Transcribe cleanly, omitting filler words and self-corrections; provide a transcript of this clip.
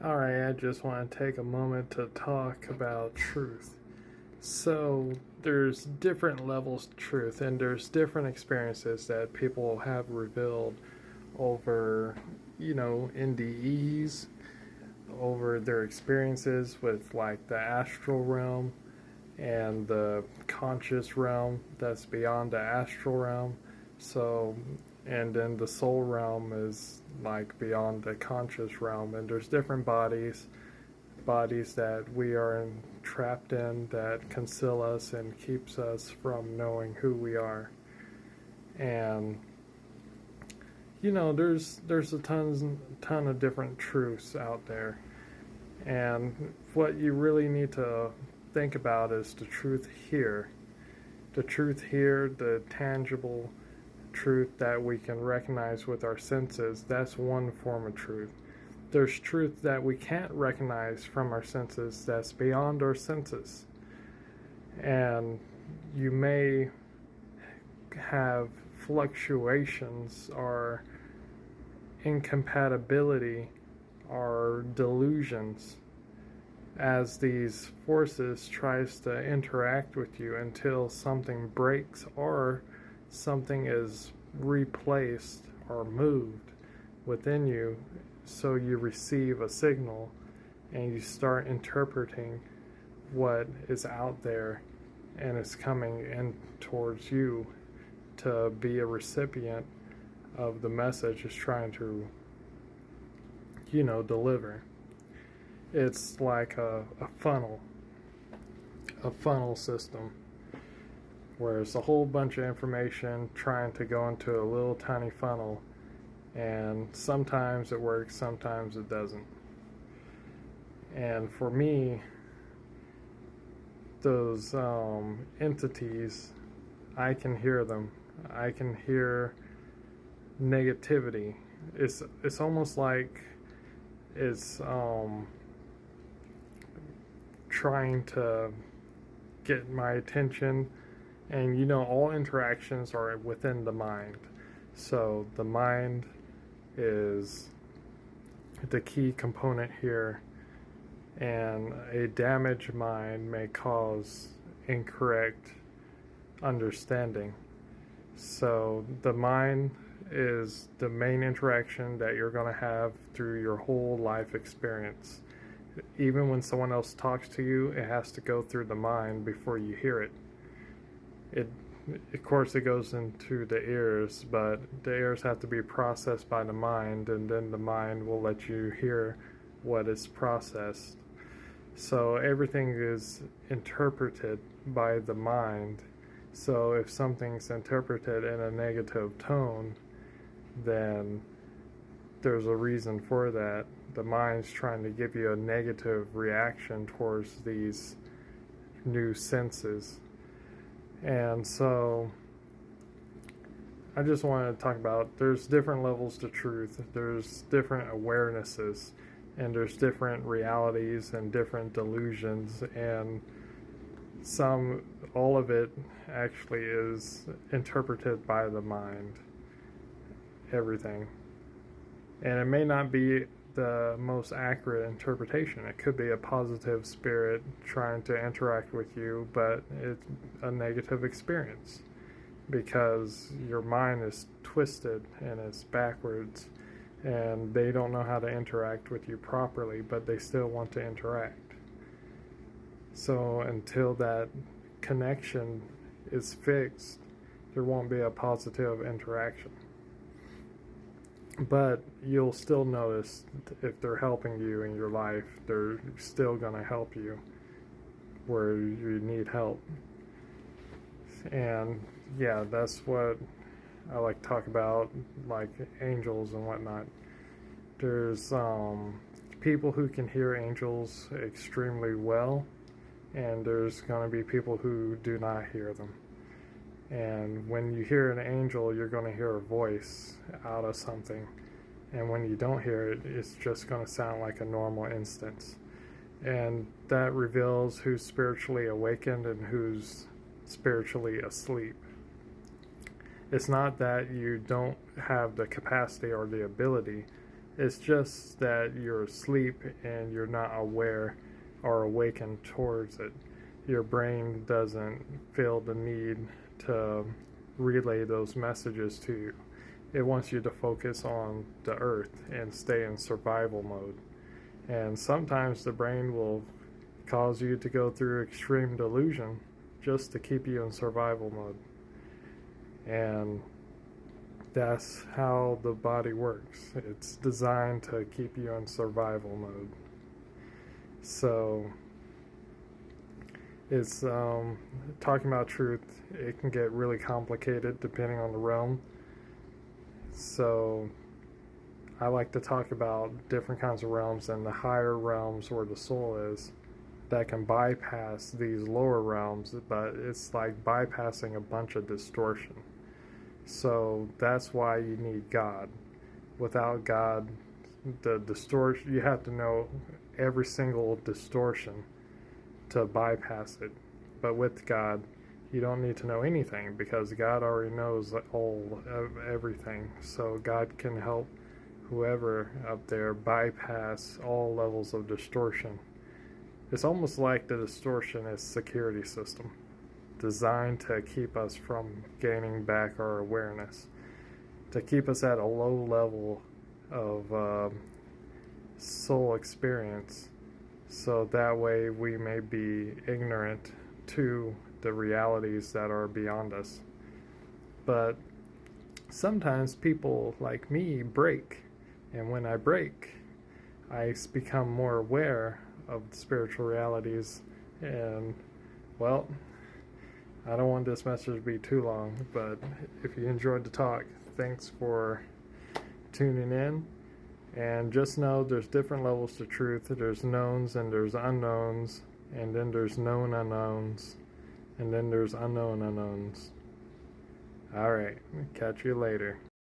Alright, I just want to take a moment to talk about truth. So, there's different levels of truth, and there's different experiences that people have revealed over, NDEs, over their experiences with like the astral realm and the conscious realm that's beyond the astral realm. So, and then the soul realm is like beyond the conscious realm, and there's different bodies that we are trapped in that conceal us and keeps us from knowing who we are. And there's a ton of different truths out there, and what you really need to think about is the truth here. The truth here, the tangible truth that we can recognize with our senses, that's one form of truth. There's truth that we can't recognize from our senses that's beyond our senses. And you may have fluctuations or incompatibility or delusions as these forces tries to interact with you until something breaks or something is replaced or moved within you, so you receive a signal and you start interpreting what is out there and is coming in towards you to be a recipient of the message is trying to deliver. It's like a funnel system where it's a whole bunch of information trying to go into a little tiny funnel, and sometimes it works, sometimes it doesn't. And for me, those entities, I can hear them. I can hear negativity. It's almost like it's trying to get my attention. And all interactions are within the mind. So the mind is the key component here, and a damaged mind may cause incorrect understanding. So the mind is the main interaction that you're going to have through your whole life experience. Even when someone else talks to you, it has to go through the mind before you hear it. It of course it goes into the ears, but the ears have to be processed by the mind, and then the mind will let you hear what is processed. So everything is interpreted by the mind. So if something's interpreted in a negative tone, then there's a reason for that. The mind's trying to give you a negative reaction towards these new senses. And so I just wanted to talk about there's different levels to truth, there's different awarenesses, and there's different realities and different delusions, and all of it actually is interpreted by the mind, everything. And it may not be the most accurate interpretation. It could be a positive spirit trying to interact with you, but it's a negative experience because your mind is twisted and it's backwards, and they don't know how to interact with you properly, but they still want to interact. So until that connection is fixed, there won't be a positive interaction. But you'll still notice if they're helping you in your life, they're still going to help you where you need help. And yeah, that's what I like to talk about, like angels and whatnot. There's people who can hear angels extremely well, and there's going to be people who do not hear them. And when you hear an angel, you're going to hear a voice out of something. And when you don't hear it, it's just going to sound like a normal instance. And that reveals who's spiritually awakened and who's spiritually asleep. It's not that you don't have the capacity or the ability. It's just that you're asleep and you're not aware or awakened towards it. Your brain doesn't feel the need to relay those messages to you. It wants you to focus on the earth and stay in survival mode. And sometimes the brain will cause you to go through extreme delusion just to keep you in survival mode. And that's how the body works. It's designed to keep you in survival mode. So it's talking about truth. It can get really complicated depending on the realm. So I like to talk about different kinds of realms and the higher realms where the soul is that can bypass these lower realms, but it's like bypassing a bunch of distortion. So that's why you need God. Without God, the distortion, you have to know every single distortion to bypass it. But with God, you don't need to know anything because God already knows all of everything. So God can help whoever up there bypass all levels of distortion. It's almost like the distortion is a security system designed to keep us from gaining back our awareness, to keep us at a low level of soul experience, so that way we may be ignorant to the realities that are beyond us. But sometimes people like me break, and when I break, I become more aware of the spiritual realities. And well, I don't want this message to be too long, but if you enjoyed the talk, thanks for tuning in. And just know there's different levels to truth. There's knowns and there's unknowns, and then there's known unknowns, and then there's unknown unknowns. Alright, catch you later.